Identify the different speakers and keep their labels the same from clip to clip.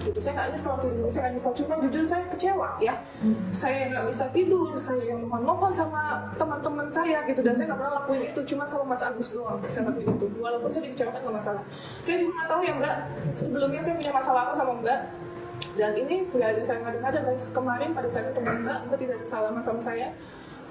Speaker 1: gitu. Saya nggak nyesel sih, saya nggak nyesel, cuma jujur saya kecewa ya. Saya nggak bisa tidur, saya yang mohon-mohon sama teman-teman saya gitu, dan saya nggak pernah lakuin itu, cuma sama Mas Agus doang saya lakuin itu. Walaupun saya dikecewakan nggak masalah. Saya juga nggak tahu ya Mbak, sebelumnya saya punya masalah apa sama Mbak, dan ini nggak ada saya ngada-ngada. Kemarin pada saat ketemu Mbak tidak ada salaman sama saya,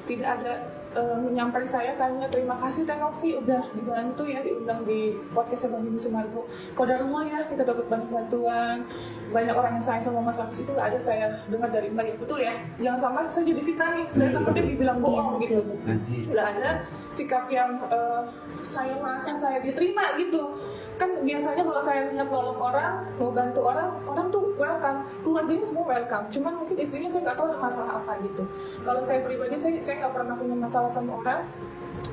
Speaker 1: tidak ada menyampaikan saya tanya terima kasih Teh Novi udah dibantu ya, diundang di podcast Bang Bini Sumargo. Qadarullah ya, kita dapat banyak bantuan, banyak orang yang sayang sama Mas Agus, itu nggak ada saya dengar dari Mbak ya, betul ya? Jangan sampai saya jadi fitnah nih, saya takutnya dibilang bohong gitu. Nggak ada sikap yang saya merasa saya diterima gitu. Kan biasanya kalau saya lihat nolong orang, mau bantu orang, orang tuh welcome, keluarganya semua welcome. Cuman mungkin istrinya saya nggak tahu ada masalah apa gitu. Kalau saya pribadi, saya nggak pernah punya masalah sama orang.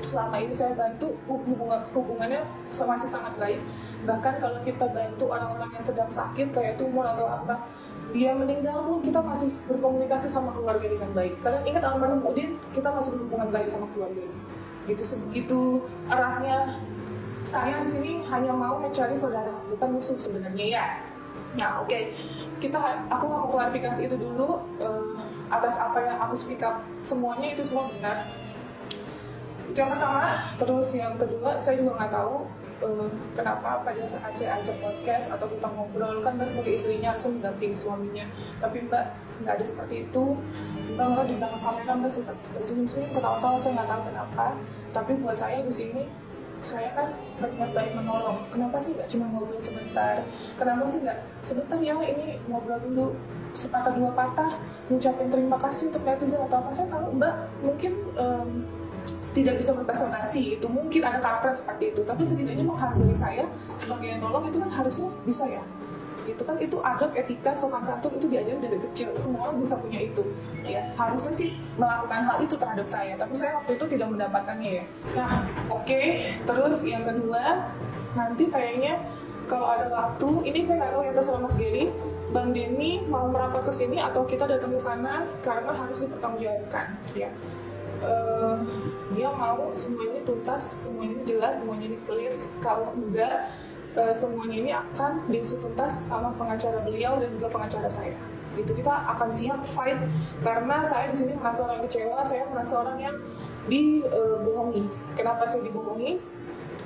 Speaker 1: Selama ini saya bantu, hubungannya masih sangat baik. Bahkan kalau kita bantu orang-orang yang sedang sakit, kayak tumor atau apa, dia meninggal pun kita masih berkomunikasi sama keluarga dengan baik. Kalian ingat almarhum Udin, kita masih berhubungan baik sama keluarga. Gitu sebegitu arahnya. Saya di sini hanya mau mencari saudara, bukan musuh sebenarnya ya. Nah, oke. Aku mau klarifikasi itu dulu atas apa yang aku speak up. Semuanya itu semua benar. Itu yang pertama. Terus yang kedua, saya juga nggak tahu kenapa pada saat saya ajak podcast atau kita ngobrol, kan Mbak sebagai istrinya harus mendampingi suaminya. Tapi Mbak nggak ada seperti itu. Mbak malah di belakang kamera Mbak sempat senyum-senyum, ketawa-tawa, saya nggak tahu kenapa. Tapi buat saya di sini, saya kan berniat baik menolong. Kenapa sih nggak cuma ngobrol sebentar? Kenapa sih nggak sebentar ya, ini ngobrol dulu sepatah dua patah, ngucapin terima kasih untuk netizen atau apa? Saya tahu Mbak mungkin tidak bisa berbahasa basi, itu mungkin ada karakter seperti itu. Tapi setidaknya menghargai saya sebagai yang nolong itu kan harusnya bisa ya. Itu kan itu adab, etika, sopan santun itu diajarin dari kecil, semua orang bisa punya itu ya, harusnya sih melakukan hal itu terhadap saya, tapi saya waktu itu tidak mendapatkannya ya. Nah oke. Terus yang kedua, nanti kayaknya kalau ada waktu, ini saya nggak tahu ya terserah Mas Geri, Bang Denny mau merapat ke sini atau kita datang ke sana karena harus dipertanggungjawabkan ya. Dia mau semuanya ini tuntas, semuanya ini jelas, semuanya ini clear. Kalau enggak, semuanya ini akan diusut tuntas sama pengacara beliau dan juga pengacara saya. Itu kita akan siap fight, karena saya di sini merasa orang kecewa, saya merasa orang yang dibohongi. Kenapa saya dibohongi?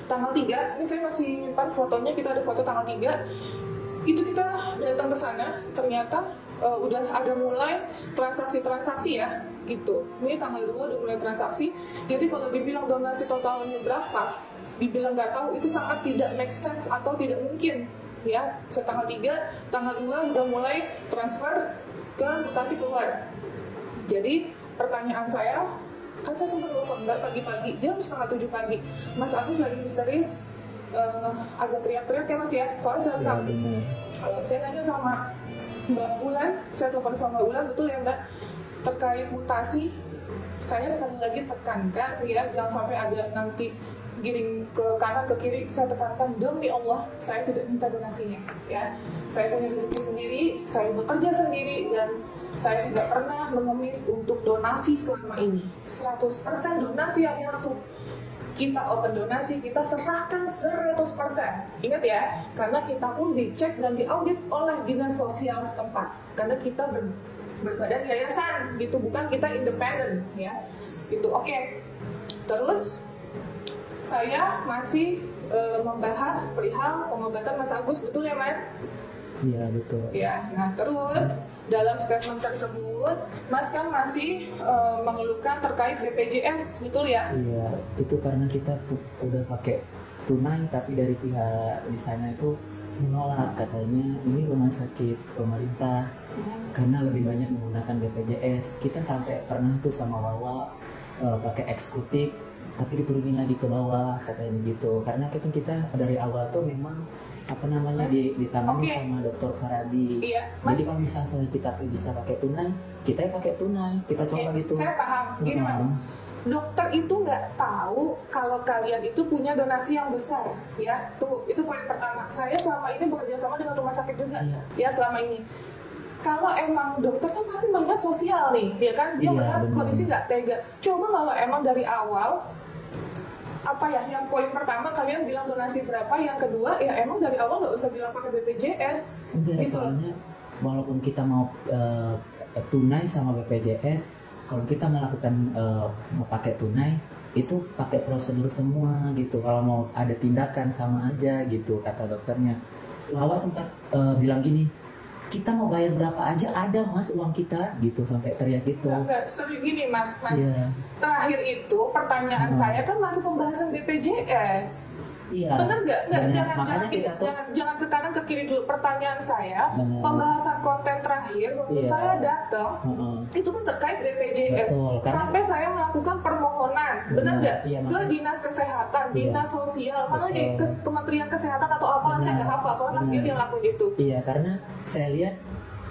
Speaker 1: Tanggal 3, ini saya masih nyimpan fotonya, kita ada foto tanggal 3. Itu kita datang ke sana, ternyata udah ada mulai transaksi-transaksi ya, gitu. Ini tanggal 2 udah mulai transaksi. Jadi kalau dibilang donasi totalnya berapa, dibilang nggak tahu, itu sangat tidak make sense atau tidak mungkin ya. Tanggal 3, tanggal 2 udah mulai transfer ke mutasi keluar. Jadi pertanyaan saya, kan saya sempat telepon Mbak pagi-pagi, jam 6:30 pagi, Mas Agus lagi histeris, agak teriak-teriak ya Mas ya, soalnya saya rekam. Saya nanya sama Mbak Ulan, saya telepon sama Mbak Ulan, betul ya Mbak, terkait mutasi. Saya sekali lagi tekankan ya, jangan sampai ada nanti giring ke kanan ke kiri. Saya tekankan, demi Allah saya tidak minta donasinya ya. Saya punya rezeki sendiri, saya bekerja sendiri, dan saya tidak pernah mengemis untuk donasi selama ini. 100% donasi yang masuk, kita open donasi, kita serahkan 100%. Ingat ya, karena kita pun dicek dan diaudit oleh dinas sosial setempat, karena kita berbadan yayasan gitu, bukan kita independen ya gitu. Oke. Terus saya masih membahas perihal pengobatan Mas Agus, betul ya Mas?
Speaker 2: Iya betul.
Speaker 1: Ya, nah terus dalam statement tersebut Mas kan masih mengeluhkan terkait BPJS, betul ya?
Speaker 2: Iya, itu karena kita udah pakai tunai, tapi dari pihak di sana itu menolak, katanya ini rumah sakit pemerintah karena lebih banyak menggunakan BPJS. Kita sampai pernah tuh sama Wawa pakai eksekutif, tapi diturunin lagi ke bawah katanya gitu, karena kita dari awal tuh memang ditangani sama Dr. Farabi. Iya, jadi kalau misalnya kita bisa pakai tunai, kita pakai tunai, kita coba gitu.
Speaker 1: Saya paham. Gini Mas, dokter itu nggak tahu kalau kalian itu punya donasi yang besar ya. Itu poin pertama. Saya selama ini bekerja sama dengan rumah sakit juga ya selama ini. Kalau emang dokter kan pasti melihat sosial nih, ya kan? Dia melihat kondisi nggak tega. Coba kalau emang dari awal apa ya, yang poin pertama kalian bilang donasi berapa, yang kedua ya emang dari awal nggak usah bilang pakai BPJS.
Speaker 2: Enggak,
Speaker 1: gitu.
Speaker 2: soalnya walaupun kita mau tunai sama BPJS, kalau kita melakukan mau pakai tunai itu pakai prosedur semua gitu. Kalau mau ada tindakan sama aja gitu kata dokternya. Lawa sempat bilang gini, kita mau bayar berapa aja ada mas uang kita gitu, sampai teriak gitu.
Speaker 1: Enggak, sering gini mas.
Speaker 2: Iya.
Speaker 1: Terakhir itu pertanyaan saya kan masih pembahasan BPJS.
Speaker 2: Iya.
Speaker 1: Bener nggak?
Speaker 2: Makanya kita tuh
Speaker 1: Jangan ke kanan ke kiri dulu. Pertanyaan saya,
Speaker 2: bener.
Speaker 1: Pembahasan konten terakhir waktu
Speaker 2: Iya.
Speaker 1: saya datang, itu kan terkait BPJS.
Speaker 2: Betul, karena
Speaker 1: sampai saya melakukan permohonan, bener nggak?
Speaker 2: Iya,
Speaker 1: ke dinas kesehatan, dinas sosial, mana lagi ke Kementerian Kesehatan atau apalah, saya nggak hafal. Soalnya mas Giri yang lakuin itu.
Speaker 2: Iya, karena saya lihat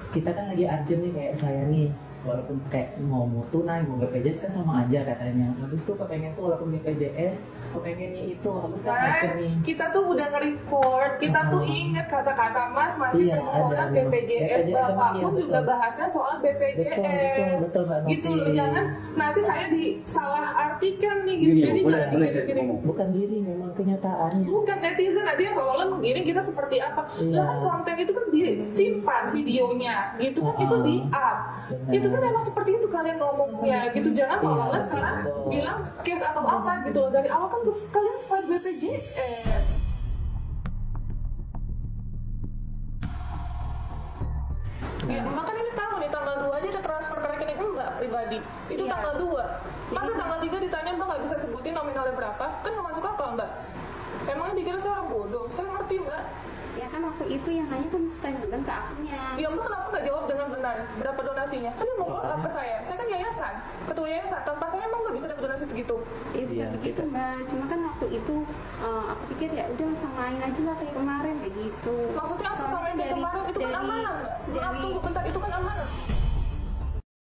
Speaker 2: kita kan lagi urgent nih, kayak saya nih, walaupun kayak mau tunai mau BPJS kan sama aja katanya. Habis tuh kepengen tuh walaupun BPJS kepengennya itu, habis kan
Speaker 1: Mas,
Speaker 2: urgent nih.
Speaker 1: kita tuh udah nge-report, kita tuh inget kata-kata mas masih
Speaker 2: Iya,
Speaker 1: permohonan
Speaker 2: ada.
Speaker 1: BPJS,
Speaker 2: BPJS sama,
Speaker 1: bapak
Speaker 2: iya,
Speaker 1: pun
Speaker 2: betul.
Speaker 1: juga bahasnya soal BPJS.
Speaker 2: Betul, Mbak Novi.
Speaker 1: gitu loh, jangan nanti saya disalah artikan nih gitu.
Speaker 3: Gini,
Speaker 1: Jadi
Speaker 3: boleh
Speaker 1: jangan
Speaker 3: saya
Speaker 1: gini.
Speaker 3: ngomong?
Speaker 2: Bukan diri, memang kenyataannya.
Speaker 1: Bukan netizen nanti yang seolah begini kita seperti apa.
Speaker 2: Iya.
Speaker 1: Lah kan konten itu kan disimpan videonya gitu kan, itu di up.
Speaker 2: Benar.
Speaker 1: Itu kan memang seperti itu kalian ngomongnya gitu. Jangan seolah-olah sekarang bilang case atau apa gitu loh. Dari awal kan kalian fight BPJS. Ya, makan ini tahu nih tanggal 2 aja ada transfer ke rekening enggak pribadi. Itu
Speaker 4: Iya.
Speaker 1: tanggal 2. Masa tanggal 3 ditanya Mbak nggak bisa sebutin nominalnya berapa? Kan nggak masuk akal Mbak. Emangnya dikira saya orang bodoh? Saya ngerti Mbak.
Speaker 4: Ya kan waktu itu yang nanya kan tanya ke akunya.
Speaker 1: Ya Mbak kenapa nggak jawab dengan benar? Berapa donasinya? Kan dia mau follow up ke saya. Saya kan yayasan, ketua yayasan. Tanpa saya emang nggak bisa dapat donasi segitu.
Speaker 4: Itu
Speaker 2: Iya,
Speaker 4: begitu
Speaker 2: kita-
Speaker 4: mbak. Cuma kan waktu itu aku pikir ya udah samain aja lah kayak kemarin kayak gitu.
Speaker 1: Maksudnya apa
Speaker 4: Soalnya
Speaker 1: sama yang kayak
Speaker 4: dari-
Speaker 1: kemarin? Itu kan
Speaker 4: dari-
Speaker 1: amanah Mbak. Maaf
Speaker 4: dari-
Speaker 1: tunggu bentar, itu kan amanah.